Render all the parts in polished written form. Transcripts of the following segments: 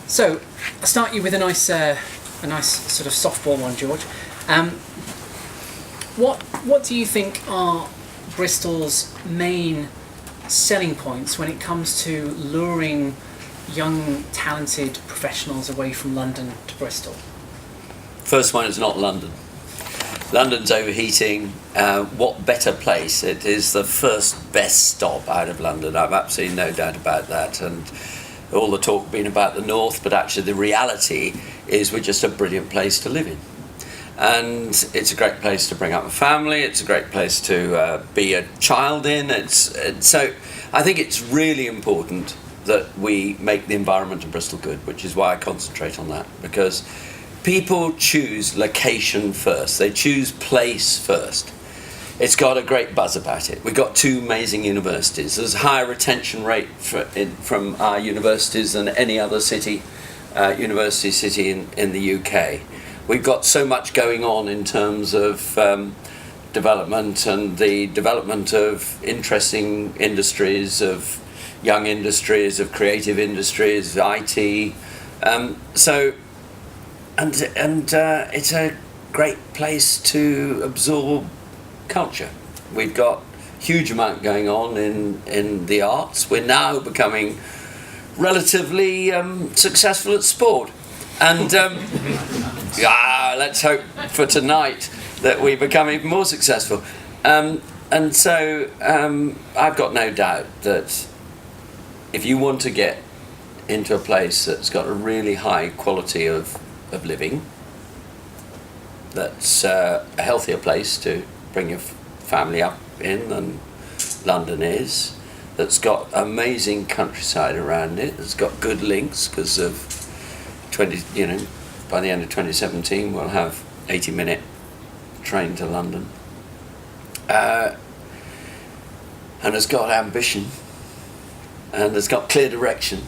So I'll start you with a nice sort of softball one, George. What do you think are Bristol's main selling points when it comes to luring young, talented professionals away from London to Bristol? First one is not London. London's overheating. What better place? It is the first best stop out of London. I've absolutely no doubt about that. And all the talk being about the north, but actually the reality is we're just a brilliant place to live in. And it's a great place to bring up a family. It's a great place to be a child in. So I think it's really important that we make the environment in Bristol good, which is why I concentrate on that, because people choose location first. They choose place first. It's got a great buzz about it. We've got two amazing universities. There's a higher retention rate from our universities than any other university city in the UK. We've got so much going on in terms of development and the development of interesting industries, of young industries, of creative industries, IT. It's a great place to absorb culture. We've got a huge amount going on in the arts. We're now becoming relatively successful at sport. And let's hope for tonight that we become even more successful. I've got no doubt that if you want to get into a place that's got a really high quality of living, that's a healthier place to bring your family up in than London is, that's got amazing countryside around it, that's got good links because of by the end of 2017 we'll have 80-minute train to London, and has got ambition and has got clear direction,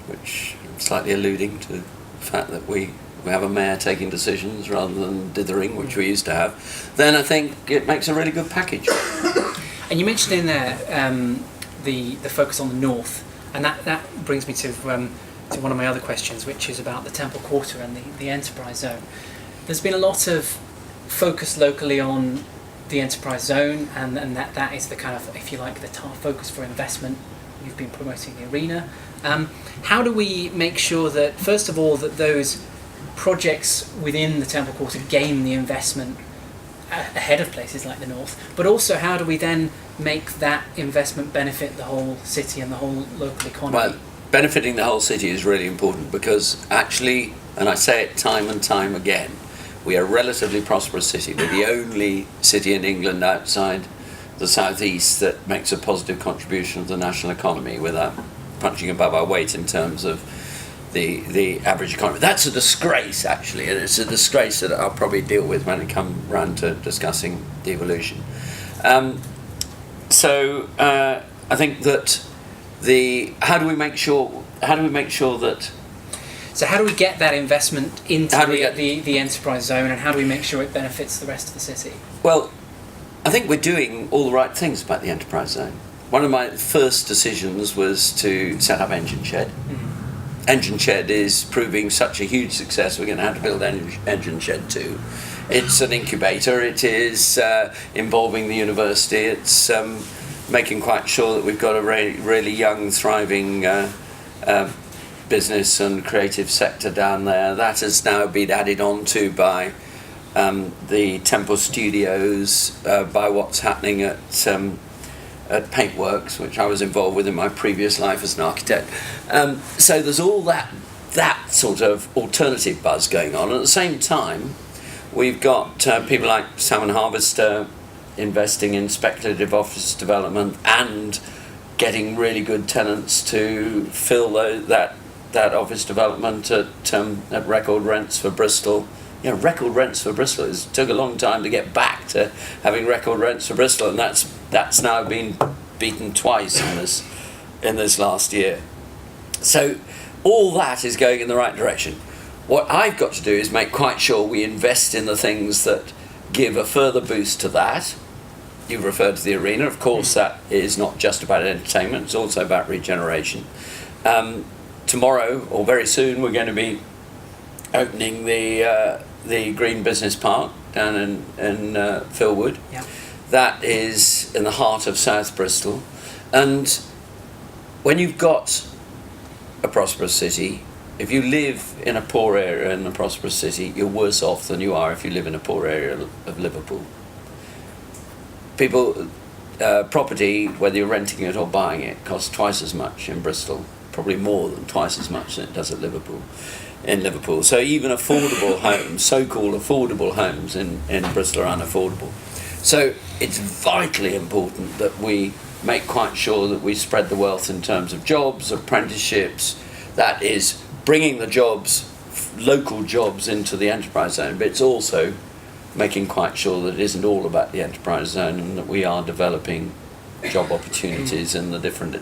which I'm slightly alluding to the fact that we have a mayor taking decisions rather than dithering, which we used to have, then I think it makes a really good package. And you mentioned in there the focus on the north, and that brings me to one of my other questions, which is about the Temple Quarter and the enterprise zone. There's been a lot of focus locally on the enterprise zone, and that is the kind of, if you like, the focus for investment. You've been promoting the arena. How do we make sure that, first of all, that those projects within the Temple Quarter gain the investment ahead of places like the north, but also how do we then make that investment benefit the whole city and the whole local economy? Well, benefiting the whole city is really important because actually, and I say it time and time again, we are a relatively prosperous city. We're the only city in England outside the southeast that makes a positive contribution to the national economy without punching above our weight in terms of the average economy. That's a disgrace, actually, and it's a disgrace that I'll probably deal with when it comes round to discussing devolution. I think that how do we make sure that? So how do we get that investment into the enterprise zone, and how do we make sure it benefits the rest of the city? Well, I think we're doing all the right things about the enterprise zone. One of my first decisions was to set up Engine Shed. Mm-hmm. Engine Shed is proving such a huge success, we're going to have to build Engine Shed 2. It's an incubator, it is involving the university, it's making quite sure that we've got a really young, thriving business and creative sector down there. That has now been added on to by the Temple Studios, by what's happening at Paintworks, which I was involved with in my previous life as an architect. So there's all that sort of alternative buzz going on. At the same time, we've got people like Salmon Harvester investing in speculative office development and getting really good tenants to fill that office development at record rents for Bristol. You know, record rents for Bristol. It took a long time to get back to having record rents for Bristol, and that's now been beaten twice in this last year. So all that is going in the right direction. What I've got to do is make quite sure we invest in the things that give a further boost to that. You've referred to the arena. Of course, that is not just about entertainment. It's also about regeneration. tomorrow or very soon we're going to be opening the Green Business Park down in Philwood. Yeah. That is in the heart of South Bristol, and when you've got a prosperous city, if you live in a poor area in a prosperous city, you're worse off than you are if you live in a poor area of Liverpool. Property, whether you're renting it or buying it, costs twice as much in Bristol, probably more than twice as much than it does at Liverpool. In Liverpool, so even affordable homes, so-called affordable homes in Bristol are unaffordable. So it's vitally important that we make quite sure that we spread the wealth in terms of jobs, apprenticeships, that is bringing the jobs, local jobs into the enterprise zone, but it's also making quite sure that it isn't all about the enterprise zone and that we are developing job opportunities in the different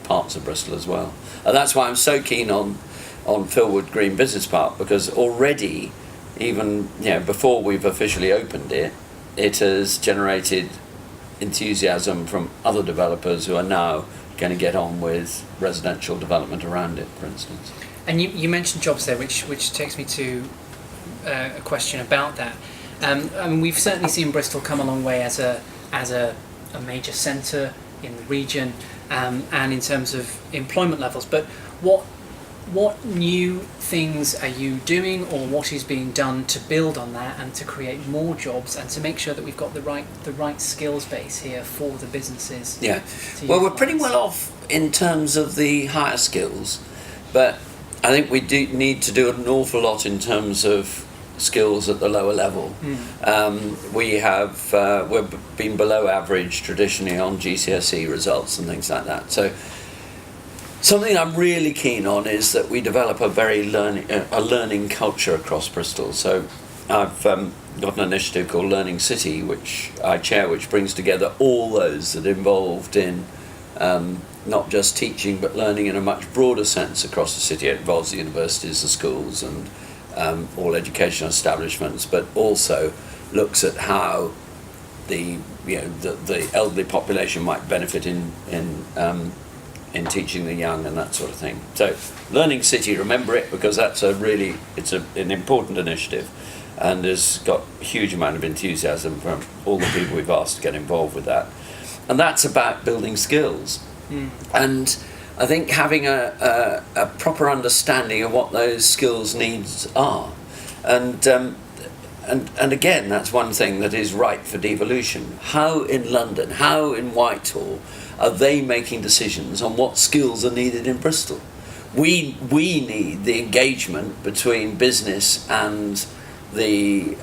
parts of Bristol as well. And that's why I'm so keen on Philwood Green Business Park, because already, even before we've officially opened it, it has generated enthusiasm from other developers who are now going to get on with residential development around it, for instance. And you mentioned jobs there, which takes me to a question about that. I mean, we've certainly seen Bristol come a long way as a major centre in the region, and in terms of employment levels. But what new things are you doing, or what is being done to build on that and to create more jobs and to make sure that we've got the right skills base here for the businesses? Yeah. Well, we're pretty well off in terms of the higher skills, but I think we do need to do an awful lot in terms of skills at the lower level. We've been below average traditionally on GCSE results and things like that. So something I'm really keen on is that we develop a learning culture across Bristol. So I've got an initiative called Learning City, which I chair, which brings together all those that are involved in not just teaching but learning in a much broader sense across the city. It involves the universities, the schools, and all educational establishments, but also looks at how the elderly population might benefit in teaching the young and that sort of thing. So Learning City, remember it, because that's an important initiative and has got a huge amount of enthusiasm from all the people we've asked to get involved with that. And that's about building skills. And I think having a proper understanding of what those skills needs are. And again, that's one thing that is ripe for devolution. How in London, how in Whitehall are they making decisions on what skills are needed in Bristol? We need the engagement between business and the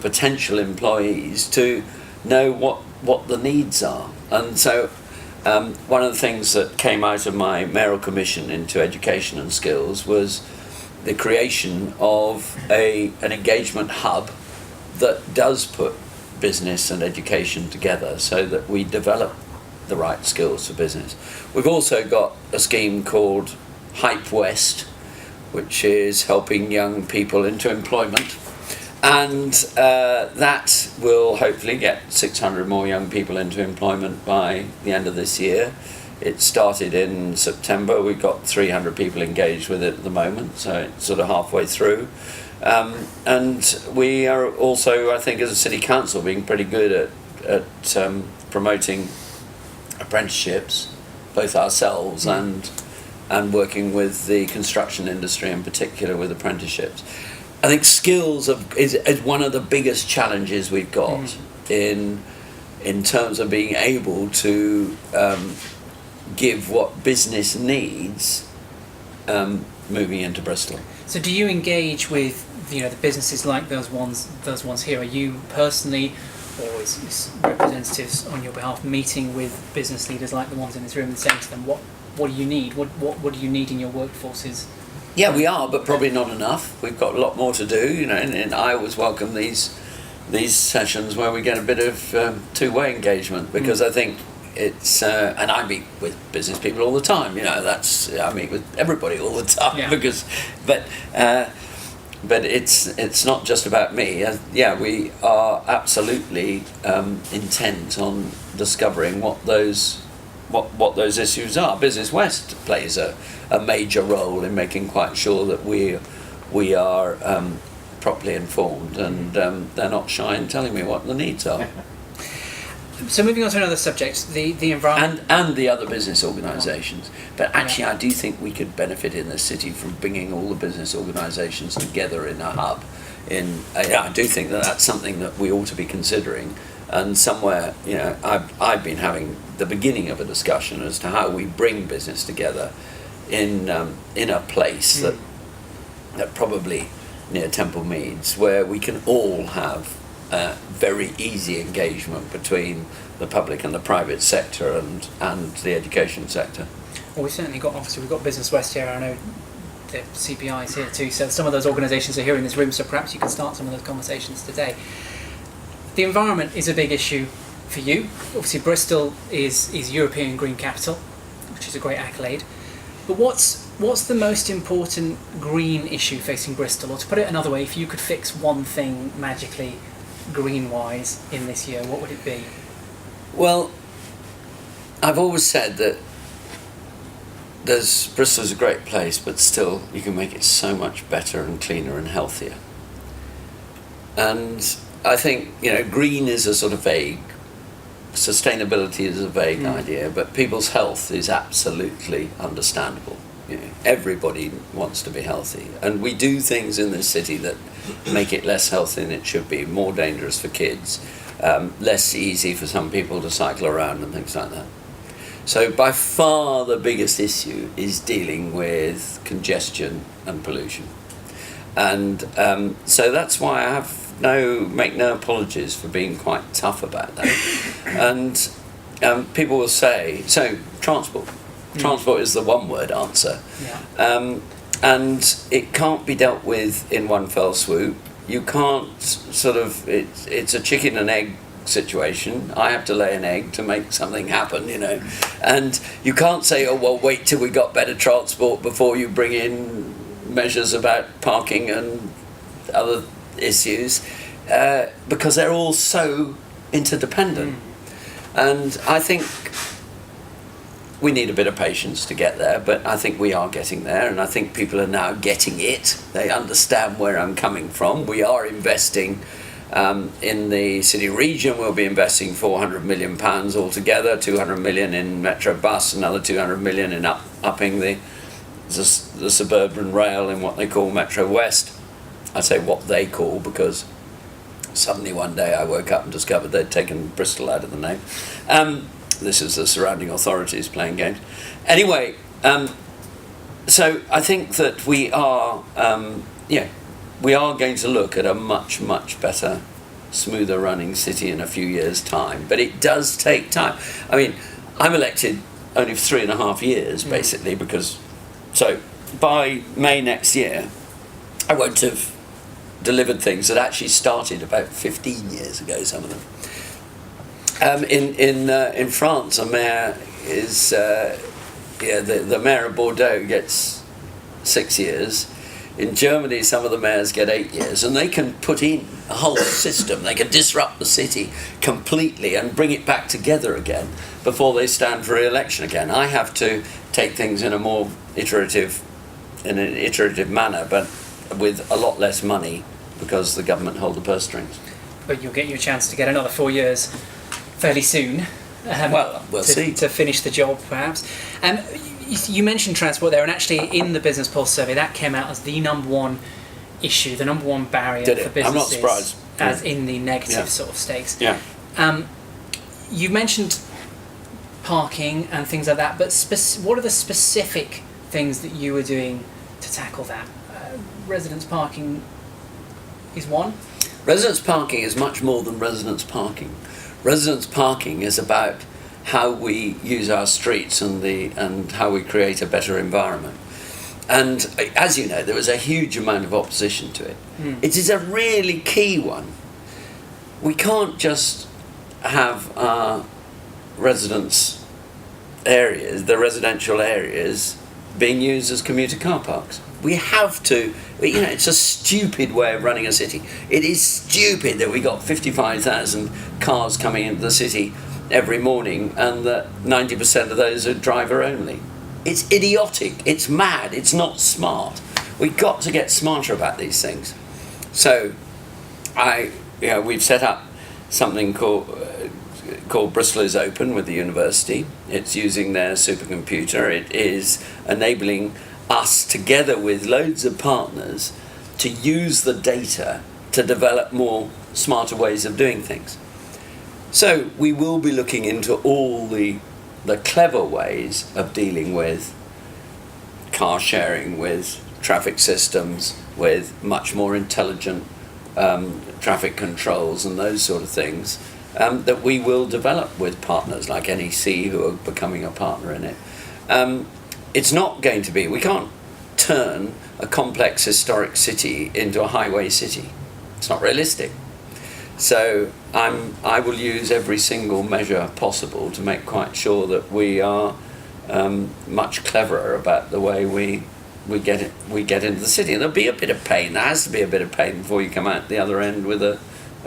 potential employees to know what the needs are. And so one of the things that came out of my mayoral commission into education and skills was the creation of an engagement hub that does put business and education together so that we develop the right skills for business. We've also got a scheme called Hype West, which is helping young people into employment, and that will hopefully get 600 more young people into employment by the end of this year. It started in September. We've got 300 people engaged with it at the moment, so it's sort of halfway through. And we are also, I think, as a city council, being pretty good at promoting apprenticeships, both ourselves and working with the construction industry in particular with apprenticeships. I think skills is one of the biggest challenges we've got in terms of being able to give what business needs moving into Bristol. So do you engage with the businesses like those ones here? Are you personally, or is representatives on your behalf, meeting with business leaders like the ones in this room and saying to them, what do you need? What do you need in your workforces? Yeah, we are, but probably not enough. We've got a lot more to do, and I always welcome these sessions where we get a bit of two-way engagement, because I think it's and I meet with business people all the time. I meet with everybody all the time, but it's not just about me. We are absolutely intent on discovering what those what those issues are. Business West plays a major role in making quite sure that we are properly informed, and they're not shy in telling me what the needs are. So moving on to another subject, the environment. And the other business organisations. But actually, I do think we could benefit in this city from bringing all the business organisations together in a hub. I do think that that's something that we ought to be considering. And somewhere, I've been having the beginning of a discussion as to how we bring business together in a place that probably near Temple Meads, where we can all have very easy engagement between the public and the private sector and the education sector. Well, we've got Business West here. I know the CPI is here too, so some of those organisations are here in this room, so perhaps you can start some of those conversations today. The environment is a big issue for you. Obviously Bristol is European Green Capital, which is a great accolade. But what's the most important green issue facing Bristol? Or to put it another way, if you could fix one thing magically green-wise in this year, what would it be? Well, I've always said that Bristol's a great place, but still you can make it so much better and cleaner and healthier. And I think, green is a sort of vague, sustainability is a vague idea, but people's health is absolutely understandable. Everybody wants to be healthy, and we do things in this city that make it less healthy than it should be, more dangerous for kids, less easy for some people to cycle around and things like that. So by far the biggest issue is dealing with congestion and pollution. And so that's why I make no apologies for being quite tough about that. And people will say, so transport. Transport is the one-word answer. Yeah. And it can't be dealt with in one fell swoop. You can't it's a chicken and egg situation. I have to lay an egg to make something happen, And you can't say, wait till we got better transport before you bring in measures about parking and other issues, because they're all so interdependent. And I think we need a bit of patience to get there, but I think we are getting there, and I think people are now getting it. They understand where I'm coming from. We are investing in the city region. We'll be investing £400 million altogether, 200 million in Metro Bus, another 200 million in upping the suburban rail in what they call Metro West. I say what they call because suddenly one day I woke up and discovered they'd taken Bristol out of the name. This is the surrounding authorities playing games. Anyway, so I think that we are going to look at a much, much better, smoother running city in a few years' time. But it does take time. I mean, I'm elected only for 3.5 years, basically, because... So by May next year, I won't have delivered things that actually started about 15 years ago, some of them. In France, a mayor is the mayor of Bordeaux gets 6 years. In Germany, some of the mayors get 8 years, and they can put in a whole system. They can disrupt the city completely and bring it back together again before they stand for re-election again. I have to take things in a more iterative manner, but with a lot less money because the government hold the purse strings. But you'll get your chance to get another 4 years fairly soon. We'll see. To finish the job, perhaps. You mentioned transport there, and actually in the Business Pulse survey, that came out as the number one issue, the number one barrier for businesses. I'm not surprised. As in the negative sort of stakes. Yeah. You mentioned parking and things like that, but what are the specific things that you were doing to tackle that? Residence parking is one? Residence parking is much more than residence parking. Residence parking is about how we use our streets and how we create a better environment. And as you know, there was a huge amount of opposition to it. It is a really key one. We can't just have our residence areas, the residential areas, being used as commuter car parks. We have to, it's a stupid way of running a city. It is stupid that we got 55,000 cars coming into the city every morning, and that 90% of those are driver only. It's idiotic, it's mad, it's not smart. We've got to get smarter about these things. So we've set up something called Bristol is Open with the university. It's using their supercomputer. It is enabling us, together with loads of partners, to use the data to develop more smarter ways of doing things. So we will be looking into all the clever ways of dealing with car sharing, with traffic systems, with much more intelligent traffic controls and those sort of things that we will develop with partners like NEC, who are becoming a partner in it. It's not going to be, we can't turn a complex historic city into a highway city. It's not realistic. So I will use every single measure possible to make quite sure that we are much cleverer about the way we get into the city. And there'll be a bit of pain. There has to be a bit of pain before you come out the other end with a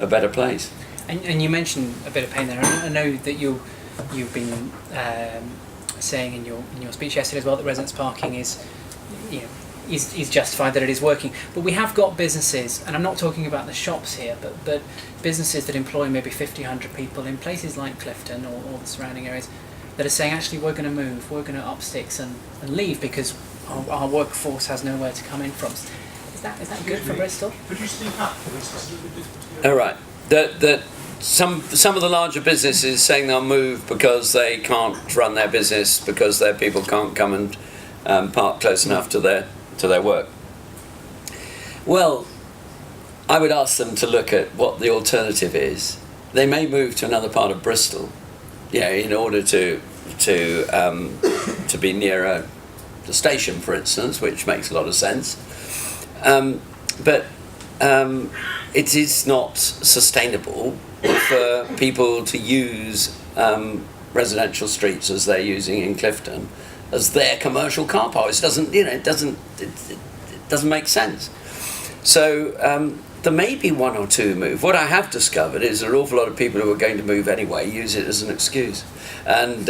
better place. And you mentioned a bit of pain there. I know that you've been saying in your speech yesterday as well that residence parking is justified, that it is working. But we have got businesses, and I'm not talking about the shops here, but businesses that employ maybe 50, 100 people in places like Clifton or the surrounding areas that are saying, actually, we're going to move, we're going to up sticks and leave because our workforce has nowhere to come in from. Is that good for Bristol? Could you speak up? All right. Some of the larger businesses saying they'll move because they can't run their business, because their people can't come and park close enough to their work. Well, I would ask them to look at what the alternative is. They may move to another part of Bristol, in order to be nearer the station, for instance, which makes a lot of sense. But it is not sustainable for people to use residential streets as they're using in Clifton as their commercial car park. It doesn't make sense. So there may be one or two move. What I have discovered is there are an awful lot of people who are going to move anyway use it as an excuse, and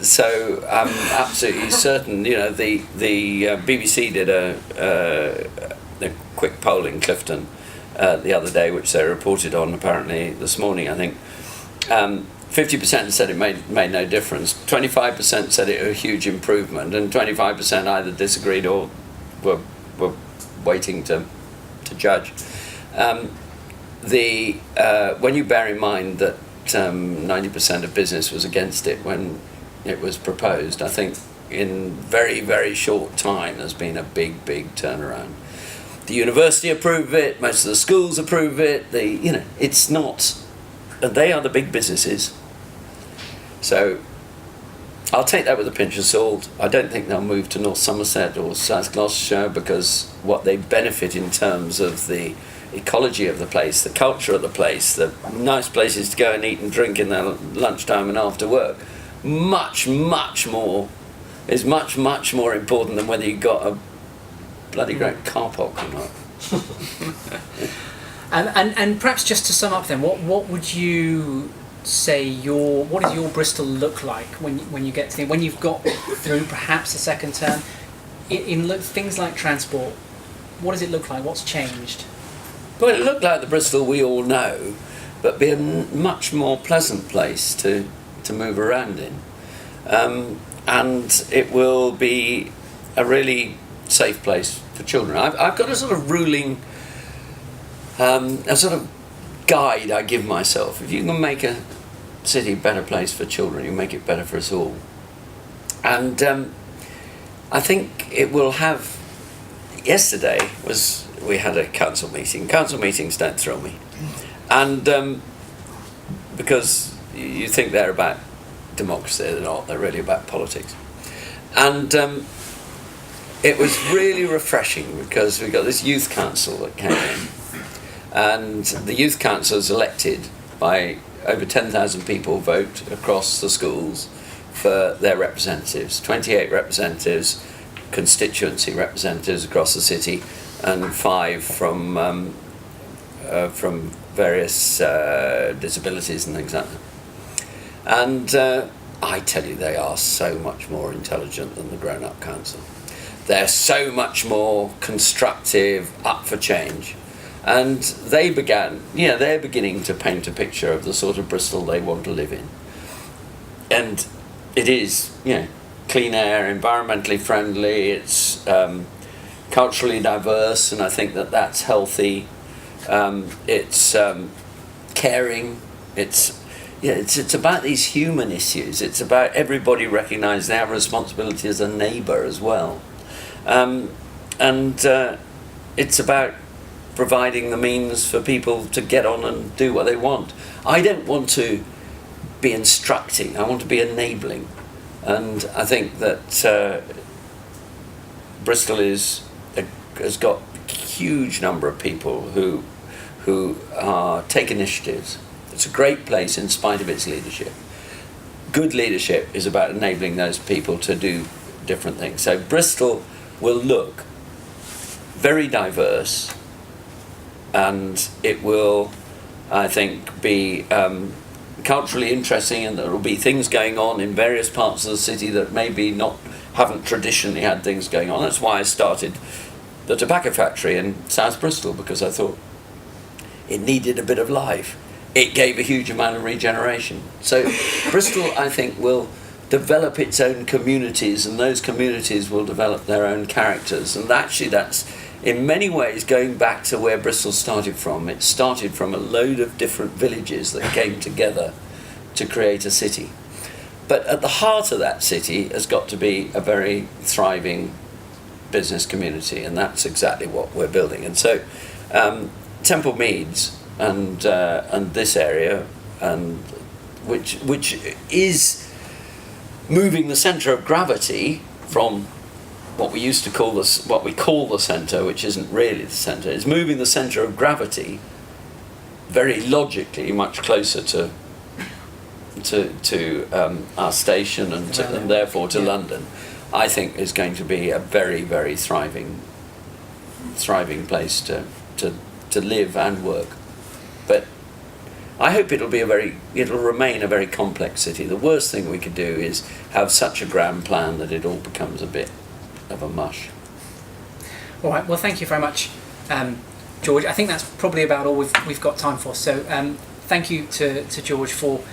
so I'm absolutely certain. The BBC did a quick poll in Clifton the other day, which they reported on apparently this morning, I think. 50% said it made no difference, 25% said it was a huge improvement, and 25% either disagreed or were waiting to judge. When you bear in mind that 90% of business was against it when it was proposed, I think in very, very short time there's been a big turnaround. The university approve it, most of the schools approve it. It's not. They are the big businesses. So I'll take that with a pinch of salt. I don't think they'll move to North Somerset or South Gloucestershire, because what they benefit in terms of the ecology of the place, the culture of the place, the nice places to go and eat and drink in their lunchtime and after work, much more important than whether you got a bloody great car park or not. And perhaps just to sum up then, what would you say what does your Bristol look like when you get to when you've got through perhaps a second term in things like transport? What does it look like? What's changed? Well, it looked like the Bristol we all know, but be a much more pleasant place to move around in, and it will be a really safe place for children. I've got a sort of ruling, a sort of guide I give myself. If you can make a city a better place for children, you make it better for us all. And I think it will have. Yesterday we had a council meeting. Council meetings don't thrill me, and because you think they're about democracy, they're not. They're really about politics. And it was really refreshing because we got this youth council that came in, and the youth council is elected by over 10,000 people vote across the schools for their representatives. 28 representatives, constituency representatives across the city, and 5 from various disabilities and things like that. And I tell you, they are so much more intelligent than the grown-up council. They're so much more constructive, up for change. And they're beginning to paint a picture of the sort of Bristol they want to live in. And it is, clean air, environmentally friendly, it's culturally diverse, and I think that's healthy. It's caring, it's about these human issues. It's about everybody recognising their responsibility as a neighbour as well. It's about providing the means for people to get on and do what they want. I don't want to be instructing, I want to be enabling. And I think that Bristol has got a huge number of people who take initiatives. It's a great place in spite of its leadership. Good leadership is about enabling those people to do different things. So Bristol will look very diverse, and it will, I think, be culturally interesting, and there will be things going on in various parts of the city that maybe haven't traditionally had things going on. That's why I started the tobacco factory in South Bristol, because I thought it needed a bit of life. It gave a huge amount of regeneration. So Bristol, I think, will develop its own communities, and those communities will develop their own characters. And actually that's in many ways going back to where Bristol started from. It started from a load of different villages that came together to create a city. But at the heart of that city has got to be a very thriving business community, and that's exactly what we're building. And so Temple Meads and this area, and which is moving the centre of gravity from what we used to call what we call the centre, which isn't really the centre, is moving the centre of gravity very logically much closer to our station and therefore to London. I think is going to be a very, very thriving place to live and work. But I hope it'll remain a very complex city. The worst thing we could do is have such a grand plan that it all becomes a bit of a mush. All right. Well, thank you very much, George. I think that's probably about all we've got time for. So thank you to George for